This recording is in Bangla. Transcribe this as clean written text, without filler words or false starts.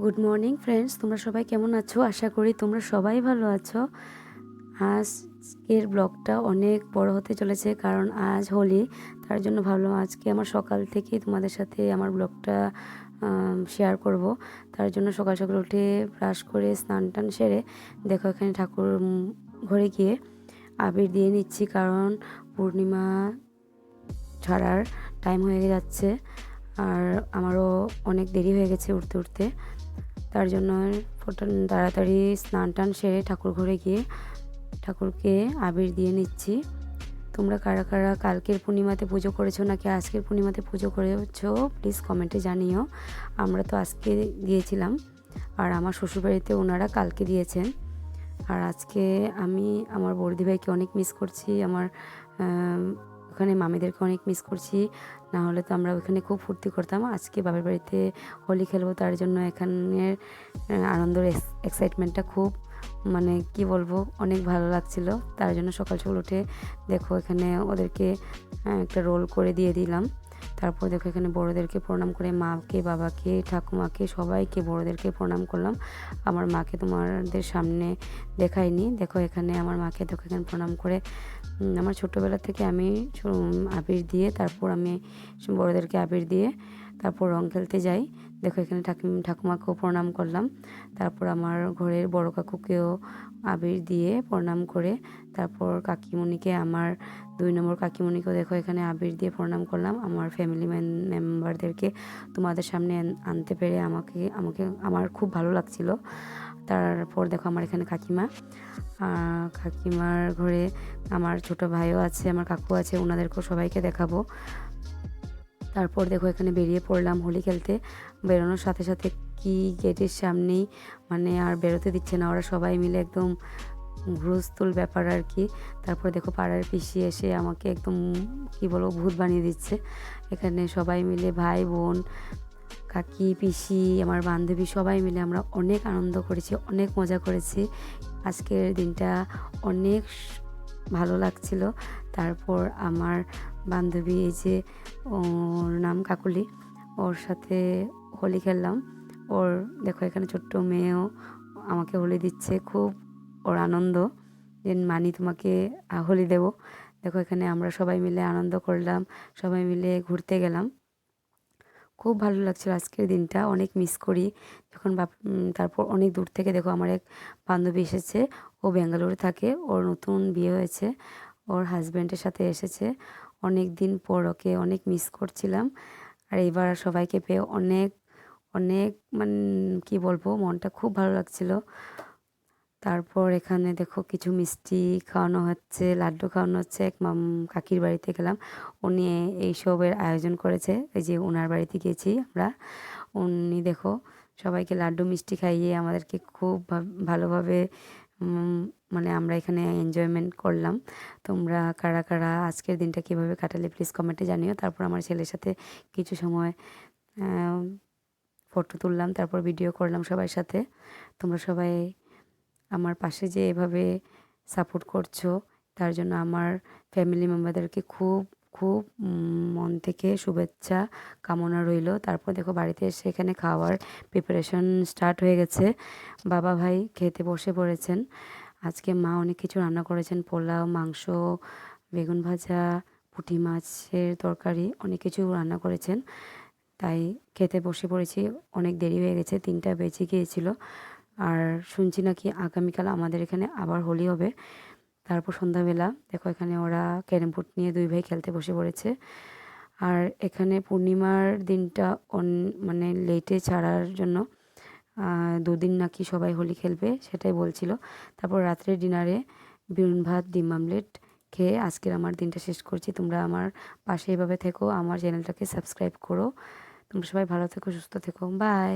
গুড মর্নিং ফ্রেন্ডস, তোমরা সবাই কেমন আছো? আশা করি তোমরা সবাই ভালো আছো। আজকের ব্লগটা অনেক বড় হতে চলেছে, কারণ আজ হোলি। তার জন্য ভাবলাম আজকে আমার সকাল থেকেই তোমাদের সাথে আমার ব্লগটা শেয়ার করব। তার জন্য সকাল সকাল উঠে ব্রাশ করে স্নান টান সেরে দেখো এখানে ঠাকুর ঘরে গিয়ে আবির দিয়ে নিচ্ছি, কারণ পূর্ণিমা ছাড়ার টাইম হয়ে যাচ্ছে আর আমারও অনেক দেরি হয়ে গেছে উঠতে উঠতে। তার জন্য তাড়াতাড়ি স্নান টান সেরে ঠাকুর ঘরে গিয়ে ঠাকুরকে আবির দিয়ে নিচ্ছি। তোমরা কারা কারা কালকের পূর্ণিমাতে পুজো করেছো নাকি আজকের পূর্ণিমাতে পুজো করেছো প্লিজ কমেন্টে জানিও। আমরা তো আজকে দিয়েছিলাম, আর আমার শ্বশুরবাড়িতে ওনারা কালকে দিয়েছেন। আর আজকে আমি আমার বড়দি ভাইকে অনেক মিস করছি, আমার ওখানে মামিদেরকে অনেক মিস করছি। না হলে তো আমরা ওখানে খুব ফুর্তি করতাম। আজকে বাবার বাড়িতে হোলি খেলবো, তার জন্য এখানের আনন্দের এক্সাইটমেন্টটা খুব, মানে কি বলবো, অনেক ভালো লাগছিল। তার জন্য সকাল সকাল উঠে দেখো এখানে ওদেরকে একটা রোল করে দিয়ে দিলাম। তারপর দেখো এখানে বড়োদেরকে প্রণাম করে মাকে, বাবাকে, ঠাকুমাকে, সবাইকে বড়োদেরকে প্রণাম করলাম। আমার মাকে তোমাদের সামনে দেখাইনি। দেখো এখানে আমার মাকে দেখো এখানে প্রণাম করে আমার ছোটোবেলা থেকে আমি আবির দিয়ে তারপর আমি বড়োদেরকে আবির দিয়ে তারপর রং খেলতে যাই। দেখো এখানে ঠাকুমাকেও প্রণাম করলাম। তারপর আমার ঘরের বড় কাকুকেও আবির দিয়ে প্রণাম করে তারপর কাকিমণিকে, আমার 2 নম্বর কাকিমণিকেও দেখো এখানে আবির দিয়ে প্রণাম করলাম। আমার ফ্যামিলি মেম্বারদেরকে তোমাদের সামনে আনতে পেরে আমার খুব ভালো লাগছিল। তারপর দেখো আমার এখানে কাকিমার ঘরে আমার ছোট ভাইও আছে, আমার কাকু আছে, ওনাদেরকেও সবাইকে দেখাবো। তারপর দেখো এখানে বেরিয়ে পড়লাম হোলি খেলতে। বেরোনোর সাথে সাথে কি গেটের সামনেই মানে আর বেরোতে দিচ্ছে না, ওরা সবাই মিলে একদম হুলস্থুল ব্যাপার আর কি। তারপর দেখো পাড়ার পিসি এসে আমাকে একদম কি বলবো ভূত বানিয়ে দিচ্ছে। এখানে সবাই মিলে ভাই বোন, কাকি, পিসি, আমার বান্ধবী সবাই মিলে আমরা অনেক আনন্দ করেছি, অনেক মজা করেছি। আজকের দিনটা অনেক ভালো লাগছিল। তারপর আমার বান্ধবী, এই যে ওর নাম কাকুলি, ওর সাথে হোলি খেললাম। ওর দেখো এখানে ছোট্ট মেয়েও আমাকে হোলি দিচ্ছে, খুব ওর আনন্দ যে মানি তোমাকে হোলি দেবো। দেখো এখানে আমরা সবাই মিলে আনন্দ করলাম, সবাই মিলে ঘুরতে গেলাম। খুব ভালো লাগছিল আজকের দিনটা, অনেক মিস করি যখন তারপর অনেক দূর থেকে দেখো আমার এক বান্ধবী এসেছে। ও ব্যাঙ্গালোরে থাকে, ওর নতুন বিয়ে হয়েছে, ওর হাজব্যান্ডের সাথে এসেছে। অনেক দিন পর ওকে অনেক মিস করছিলাম। আর এইবার সবাইকে পেয়ে অনেক অনেক মানে কি বলবো, মনটা খুব ভালো লাগছিল। তারপর এখানে দেখো কিছু মিষ্টি খাওয়ানো হচ্ছে, লাড্ডু খাওয়ানো হচ্ছে। এক কাকির বাড়িতে গেলাম, উনি এইসবের আয়োজন করেছে। এই যে ওনার বাড়িতে গিয়েছি আমরা। উনি দেখো সবাইকে লাড্ডু মিষ্টি খাইয়ে আমাদেরকে খুব ভালোভাবে মানে আমরা এখানে এনজয়মেন্ট করলাম। তোমরা কারা কারা আজকের দিনটা কীভাবে কাটালে প্লিজ কমেন্টে জানিও। তারপর আমার ছেলের সাথে কিছু সময় ফটো তুললাম, তারপর ভিডিও করলাম সবার সাথে। তোমরা সবাই আমার পাশে যে এভাবে সাপোর্ট করছো, তার জন্য আমার ফ্যামিলি মেম্বারদেরকে খুব খুব মন থেকে শুভেচ্ছা কামনা রইল। তারপর দেখো বাড়িতে এসে এখানে খাওয়ার প্রিপারেশন স্টার্ট হয়ে গেছে। বাবা ভাই খেতে বসে পড়েছেন। আজকে মা অনেক কিছু রান্না করেছেন, পোলাও, মাংস, বেগুন ভাজা, পুঁটি মাছের তরকারি, অনেক কিছু রান্না করেছেন। তাই খেতে বসে পড়েছি, অনেক দেরি হয়ে গেছে, 3টা বেজে গিয়েছিল। আর শুনছি নাকি আগামীকাল আমাদের এখানে আবার হোলি হবে। তারপর সন্ধ্যাবেলা দেখো এখানে ওরা ক্যারেম বোর্ড নিয়ে 2 ভাই খেলতে বসে পড়েছে। আর এখানে পূর্ণিমার দিনটা মানে লেটে ছাড়ার জন্য 2 দিন নাকি সবাই হোলি খেলবে সেটাই বলছিল। তারপর রাত্রে ডিনারে বেগুন ভাত, ডিম আমলেট খেয়ে আজকের আমার দিনটা শেষ করছি। তোমরা আমার পাশে এভাবে থেকো, আমার চ্যানেলটাকে সাবস্ক্রাইব করো। তোমরা সবাই ভালো থেকো, সুস্থ থেকো, বাই।